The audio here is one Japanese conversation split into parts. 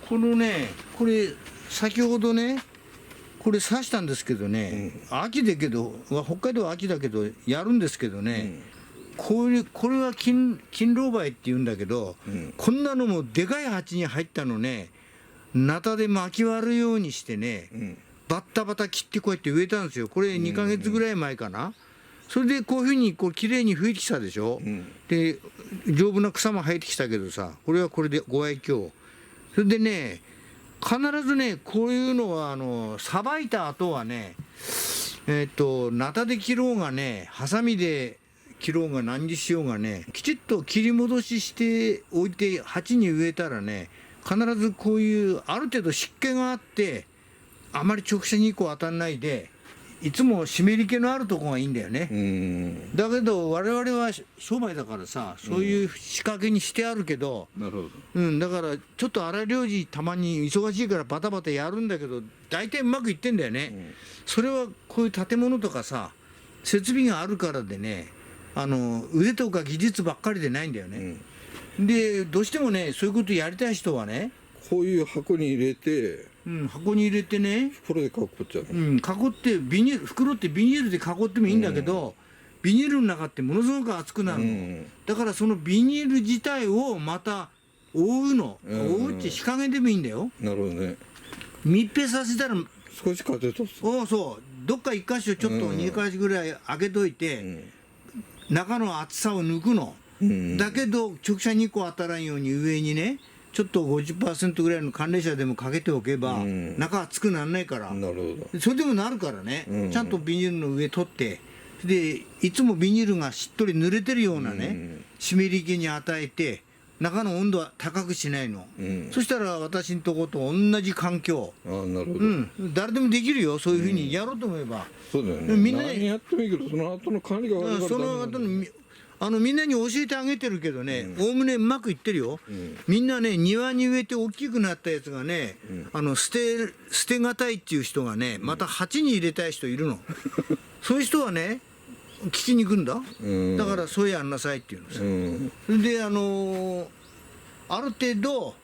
このね、これ先ほどね、これ刺したんですけどね、秋だけど、北海道は秋だけどやるんですけどね、これは金狼梅って言うんだけど、こんなのもでかい鉢に入ったのね、ナタで巻き割るようにしてね、バッタバタ切ってこうやって植えたんですよ。これ2ヶ月ぐらい前かな。それでこういうふうにこう綺麗に吹いてきたでしょ、で丈夫な草も生えてきたけどさ、これはこれでご愛嬌。それでね、必ずね、こういうのはさばいた後はね、ナタで切ろうがね、ハサミで切ろうが何にしようがね、きちっと切り戻ししておいて鉢に植えたらね、必ずこういうある程度湿気があって、あまり直射日光当たんないで、いつも湿り気のあるとこがいいんだよね。だけど我々は商売だからさ、そういう仕掛けにしてあるけど、なるほど。だからちょっと荒療治たまに忙しいからバタバタやるんだけど、大体うまくいってんだよね。それはこういう建物とかさ、設備があるからでね、腕とか技術ばっかりでないんだよね。でどうしてもね、そういうことやりたい人はね、こういう箱に入れて、箱に入れてね、袋で囲っちゃう。囲って袋ってビニールで囲ってもいいんだけど、ビニールの中ってものすごく熱くなるの、だからそのビニール自体をまた覆うの、覆うって日陰でもいいんだよ。なるほどね。密閉させたら少し風通す。そうどっか一箇所ちょっと2箇所ぐらい開けといて、中の熱さを抜くの、だけど直射日光当たらんように上にね、ちょっと 50% ぐらいの寒冷車でもかけておけば、中熱くならないから。なるほど。それでもなるからね、ちゃんとビニールの上取って、でいつもビニールがしっとり濡れてるようなね、湿り気に与えて、中の温度は高くしないの、そしたら私のとこと同じ環境、なるほど。誰でもできるよ、そういうふうにやろうと思えば。そうだよね。みんな何やってもいいけど、その後の管理が悪いから。その後のみんなに教えてあげてるけどね、おおむねうまくいってるよ。みんなね、庭に植えて大きくなったやつがね、捨てがたいっていう人がね、また鉢に入れたい人いるの。そういう人はね、聞きに行くんだ。だからそうやんなさいっていうのさ。それである程度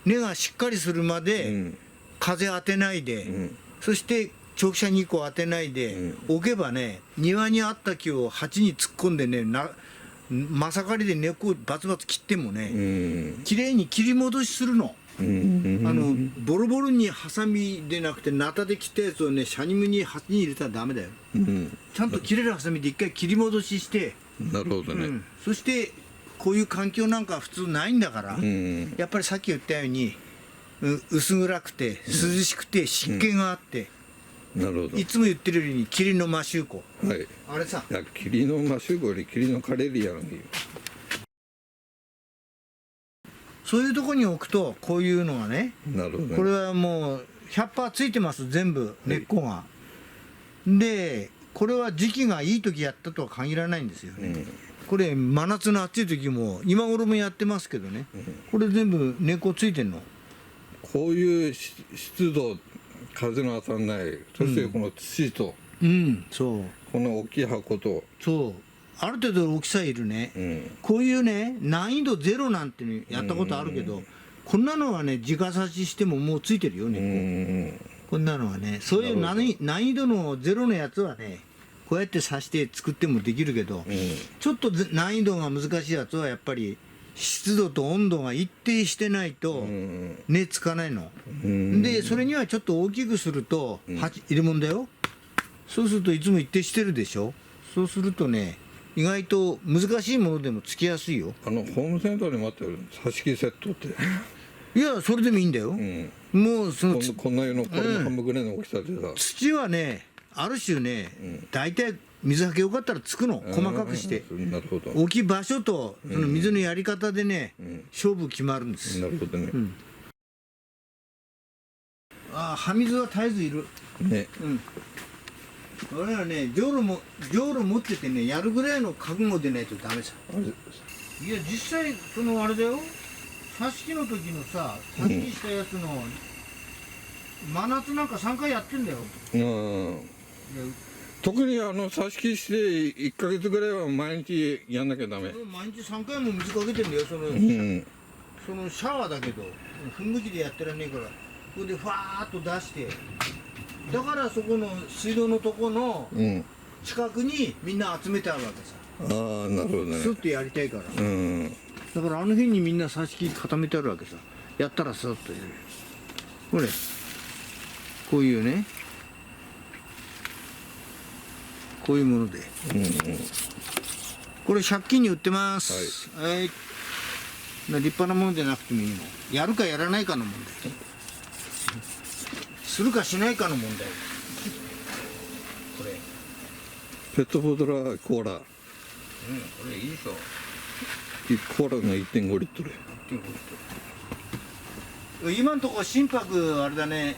根がしっかりするまで風当てないで、そして直射日光当てないで置けばね、庭にあった木を鉢に突っ込んでね、まさかりで根っこをバツバツ切ってもね、きれいに切り戻しするの。ボロボロにハサミでなくてナタで切ったやつをね、シャニムに鉢に入れたらダメだよ。ちゃんと切れるハサミで一回切り戻しして、なるほどね。そしてこういう環境なんか普通ないんだから、やっぱりさっき言ったように薄暗くて涼しくて湿気があって、なるほど。いつも言ってるように霧のマシューコ、はい。あれさ、いや、霧のマシューコより霧のカレリアのいいよ。そういうとこに置くとこういうのがね、なるほどね。これはもう100%ついてます、全部根っこが。でこれは時期がいい時やったとは限らないんですよね。これ真夏の暑い時も今頃もやってますけどね、これ全部根っこついてんの。こういう湿度、風の当たらない、そしてこの土と、そうこの大きい箱と、ある程度大きさいるね、こういうね難易度ゼロなんてねやったことあるけど、こんなのはね直刺ししてももうついてるよね、こんなのはね。そういう難易度のゼロのやつはね、こうやって刺して作ってもできるけど、ちょっと難易度が難しいやつはやっぱり湿度と温度が一定してないと根つかないの、でそれにはちょっと大きくすると入れ物だよ。そうするといつも一定してるでしょ。そうするとね、意外と難しいものでもつきやすいよ。ホームセンターにもあったよ、挿し木セットって。いや、それでもいいんだよ、もうそのこんなようなこれの半分ぐらいの大きさでさ、土はね、ある種ね、大体水はけよかったらつくの、細かくして。なるほど。大きい場所とその水のやり方でね、勝負決まるんです。なるほどね。葉水は絶えずいるね。俺はね、じょうろ持っててね、やるぐらいの覚悟でないとダメさ。いや、実際そのあれだよ、挿し木の時のさ、挿し木したやつの真夏なんか3回やってんだよ。特に挿し木して1ヶ月ぐらいは毎日やんなきゃダメ。毎日3回も水かけてんだよ、その、そのシャワーだけど噴霧器でやってらんねえから、ここでファーッと出して、だからそこの水道のとこのうん近くにみんな集めてあるわけさ。ああなるほどねスッとやりたいから、うんだからあの辺にみんな挿し木固めてあるわけさ。やったらスッとやる。これこういうね、こういうもので、これ借金に売ってますはい、立派なものでなくてもいいの。やるかやらないかの問題、するかしないかの問題。これペットボトルコーラこれいいでしょ。コーラが1.5リットル今んとこ心拍あれだね、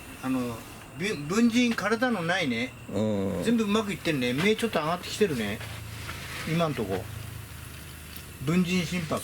分腎枯れたのないね。ああ全部うまくいってるね。目ちょっと上がってきてるね今んとこ。分腎心拍